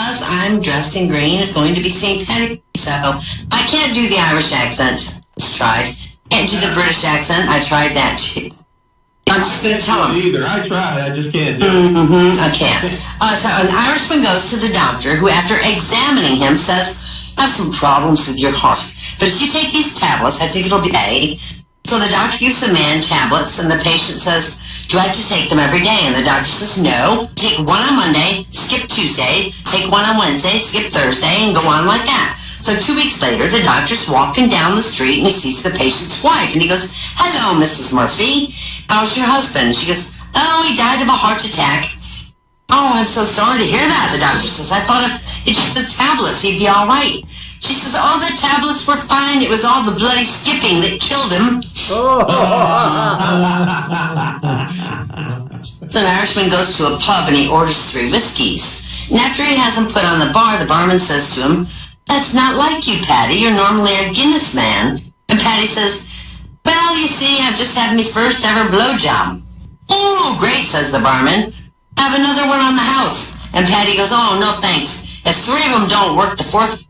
because I'm dressed in green, it's going to be St. Patty's. So I can't do the Irish accent. Just tried. Can't do the British accent. I tried that too. I'm just going to tell him. Either. I tried. I just can't do it. I can't. So an Irishman goes to the doctor, who, after examining him, says, I have some problems with your heart. But if you take these tablets, I think it'll be okay. So the doctor gives the man tablets, and the patient says, do I have to take them every day? And the doctor says, no. Take one on Monday, skip Tuesday, take one on Wednesday, skip Thursday, and go on like that. So 2 weeks later, the doctor's walking down the street, and he sees the patient's wife. And he goes, hello, Mrs. Murphy. How's your husband? She goes, oh, he died of a heart attack. Oh, I'm so sorry to hear that, the doctor says. I thought if he took the tablets, he'd be all right. She says, oh, the tablets were fine. It was all the bloody skipping that killed him. So an Irishman goes to a pub and he orders 3 whiskeys. And after he has them put on the bar, the barman says to him, that's not like you, Patty. You're normally a Guinness man. And Patty says, well, you see, I've just had me first ever blowjob. Oh, great, says the barman. Have another one on the house. And Patty goes, oh, no thanks. If 3 of them don't work, the 4th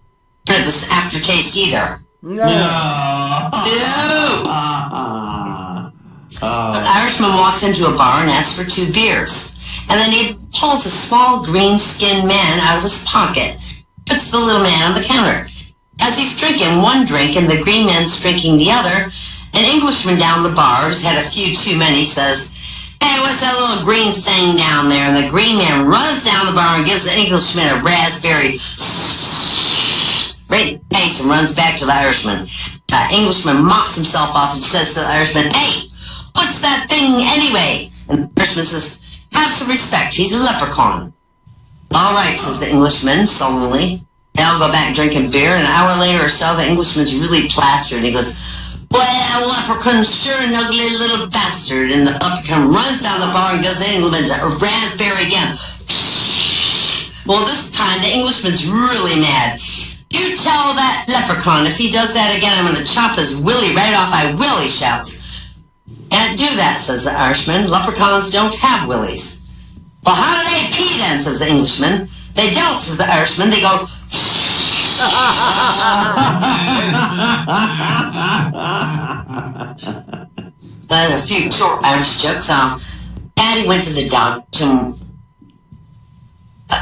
this aftertaste either. No. An Irishman walks into a bar and asks for 2 beers. And then he pulls a small green-skinned man out of his pocket, puts the little man on the counter. As he's drinking one drink and the green man's drinking the other, an Englishman down the bar, who's had a few too many, says, hey, what's that little green thing down there? And the green man runs down the bar and gives the Englishman a raspberry right in the face and runs back to the Irishman. The Englishman mops himself off and says to the Irishman, hey, what's that thing anyway? And the Irishman says, have some respect, he's a leprechaun. All right, says the Englishman sullenly. They all go back drinking beer, and an hour later or so, the Englishman's really plastered. He goes, well, leprechaun's sure an ugly little bastard. And the leprechaun runs down the bar and gives the Englishman a raspberry again. Well, this time, the Englishman's really mad. You tell that leprechaun if he does that again, I'm going to chop his willy right off. I will, he shouts. Can't do that, says the Irishman. Leprechauns don't have willies. Well, how do they pee then, says the Englishman. They don't, says the Irishman. They go... There's a few short Irish jokes. Patty went to the doctor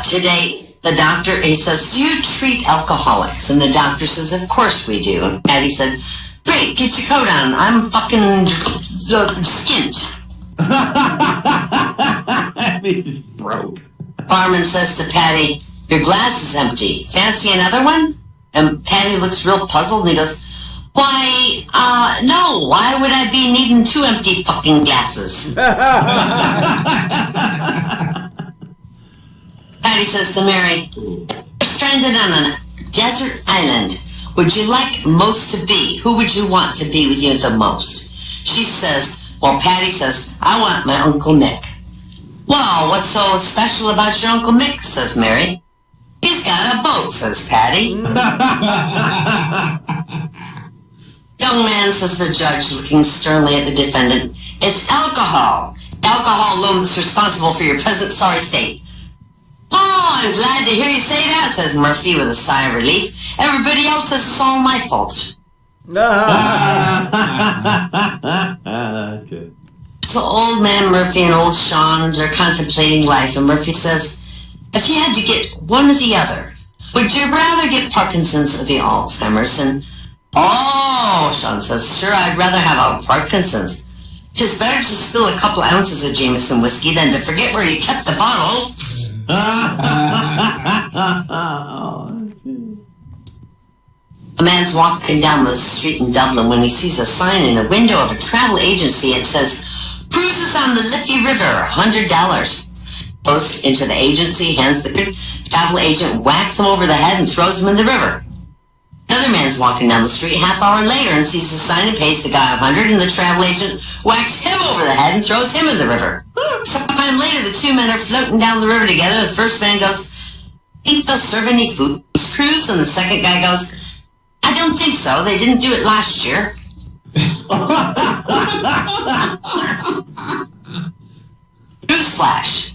today. The doctor, he says, do you treat alcoholics? And the doctor says, of course we do. And Patty said, great, get your coat on. I'm fucking skint. He's broke. Barman says to Patty, your glass is empty. Fancy another one? And Patty looks real puzzled and he goes, why, no, why would I be needing 2 empty fucking glasses? Patty says to Mary, you're stranded on a desert island. Would you like most to be? Who would you want to be with you the most? She says, well, Patty says, I want my Uncle Mick. Well, what's so special about your Uncle Mick, says Mary. He's got a boat, says Patty. Young man, says the judge, looking sternly at the defendant, it's alcohol. Alcohol alone is responsible for your present sorry state. Oh, I'm glad to hear you say that, says Murphy with a sigh of relief. Everybody else says it's all my fault. Okay. So old man Murphy and old Sean are contemplating life, and Murphy says, if you had to get one or the other, would you rather get Parkinson's or the Alzheimer's? And, oh, Sean says, sure, I'd rather have a Parkinson's. It's better to spill a couple ounces of Jameson whiskey than to forget where you kept the bottle. A man's walking down the street in Dublin when he sees a sign in a window of a travel agency. It says, cruises on the Liffey River, $100. Goes into the agency, hands the travel agent, whacks him over the head and throws him in the river. Another man's walking down the street half hour later and sees the sign and pays the guy $100, and the travel agent whacks him over the head and throws him in the river. Sometime later, the 2 men are floating down the river together. The first man goes, think they'll serve any food on this cruise? And the second guy goes, I don't think so. They didn't do it last year. Newsflash.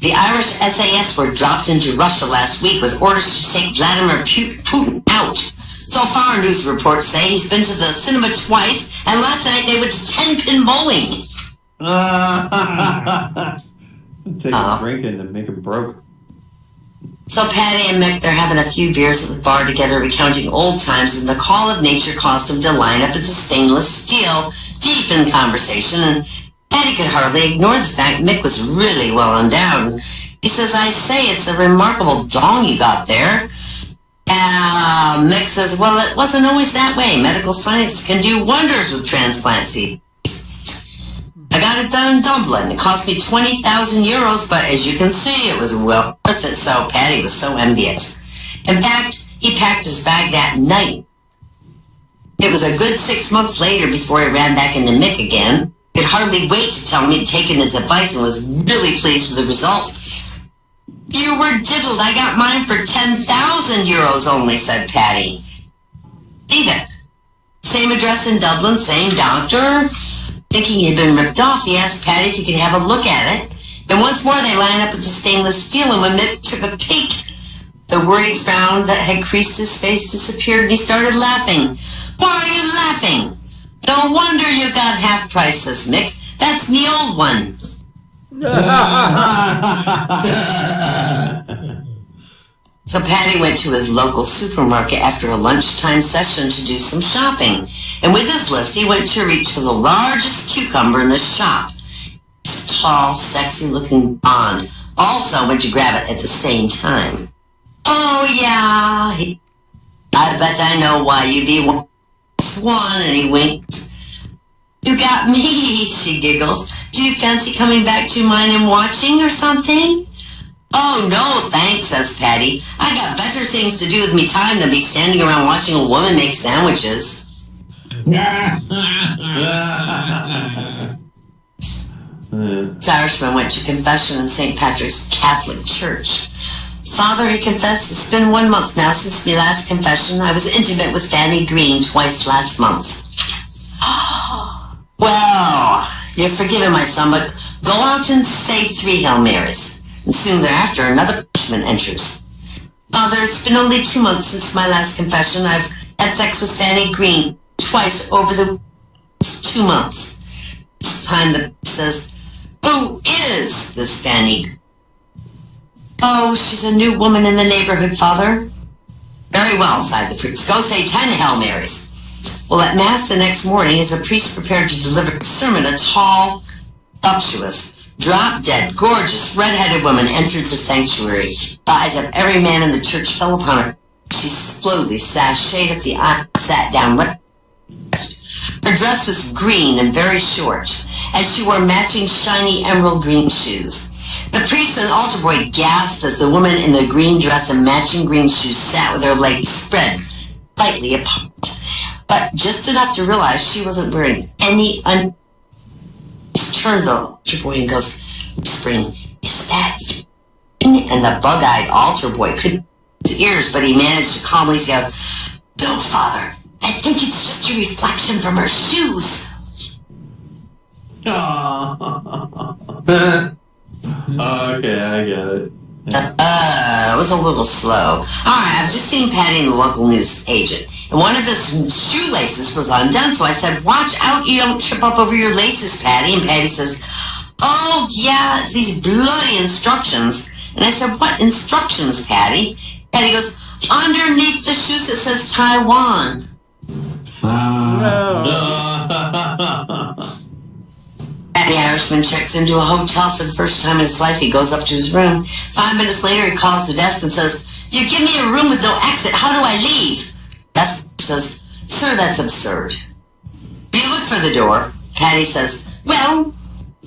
The Irish SAS were dropped into Russia last week with orders to take Vladimir Putin out. So far, news reports say he's been to the cinema twice, and last night they went to 10-pin bowling. Take a drink and make it broke. So Patty and Mick, they're having a few beers at the bar together, recounting old times when the call of nature caused them to line up at the stainless steel, deep in conversation, and Patty could hardly ignore the fact Mick was really well endowed. He says, I say, it's a remarkable dong you got there. Mick says, well, it wasn't always that way. Medical science can do wonders with transplant seeds. I got it done in Dublin. It cost me 20,000 euros, but as you can see, it was well worth it, so Patty was so envious. In fact, he packed his bag that night. It was a good 6 months later before he ran back into Mick again. He could hardly wait to tell me he'd taken his advice and was really pleased with the result. You were diddled. I got mine for 10,000 euros only, said Patty. Leave it. Same address in Dublin, same doctor. Thinking he'd been ripped off, he asked Patty if he could have a look at it. And once more they lined up at the stainless steel, and when Mick took a peek, the worried frown that had creased his face disappeared, and he started laughing. Why are you laughing? No wonder you got half price, says Mick. That's me old one. So Patty went to his local supermarket after a lunchtime session to do some shopping. And with his list, he went to reach for the largest cucumber in the shop. This tall, sexy-looking blonde also went to grab it at the same time. Oh, yeah. I bet I know why you be one swan, and he winks. You got me, she giggles. Do you fancy coming back to mine and watching or something? Oh, no, thanks, says Patty. I got better things to do with me time than be standing around watching a woman make sandwiches. This Irishman went to confession in St. Patrick's Catholic Church. Father, he confessed, it's been 1 month now since my last confession. I was intimate with Fanny Green twice last month. Well, you're forgiven, my son, but go out and say 3 Hail Marys. And soon thereafter, another Irishman enters. Father, it's been only 2 months since my last confession. I've had sex with Fanny Green twice over the 2 months. This time the priest says, who is this Fanny? Oh, she's a new woman in the neighborhood, Father. Very well, sighed the priest. Go say 10 Hail Marys. Well, at Mass the next morning, as the priest prepared to deliver a sermon, a tall, voluptuous, drop-dead, gorgeous, red-headed woman entered the sanctuary. The eyes of every man in the church fell upon her. She slowly sashayed up the aisle and sat down. Her dress was green and very short, and she wore matching shiny emerald green shoes. The priest and altar boy gasped as the woman in the green dress and matching green shoes sat with her legs spread slightly apart, but just enough to realize she wasn't wearing any He turned the altar boy and goes, whispering, is that thing? And the bug-eyed altar boy couldn't his ears, but he managed to calmly say, no, Father, I think it's just a reflection from her shoes. Okay, I get it. It was a little slow. Alright, I've just seen Patty in the local news agent, and one of his shoelaces was undone, so I said, watch out you don't trip up over your laces, Patty. And Patty says, oh yeah, it's these bloody instructions. And I said, what instructions, Patty? Patty goes, underneath the shoes it says Taiwan. The Irishman checks into a hotel for the first time in his life. He goes up to his room. 5 minutes later, he calls the desk and says, you give me a room with no exit. How do I leave? Desk says, sir, that's absurd. You look for the door. Patty says, well,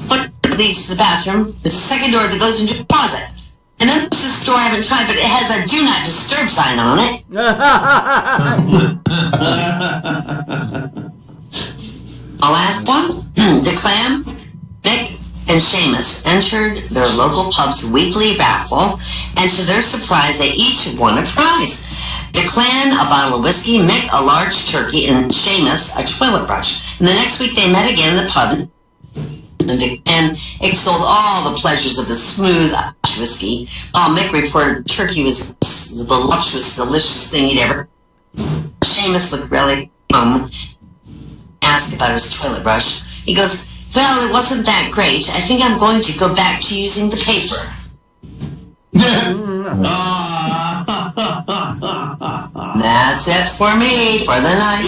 what leads to the bathroom? There's a second door that goes into a closet. And then there's this door I haven't tried, but it has a do not disturb sign on it. The last one, the Clam, Mick, and Seamus entered their local pub's weekly raffle, and to their surprise, they each won a prize. The Clan, a bottle of whiskey, Mick, a large turkey, and Seamus, a toilet brush. And the next week, they met again in the pub. and extolled all the pleasures of the smooth Irish whiskey, while Mick reported the turkey was the voluptuous, delicious thing he'd ever. Seamus looked really asked about his toilet brush. He goes, well, it wasn't that great. I think I'm going to go back to using the paper. That's it for me for the night.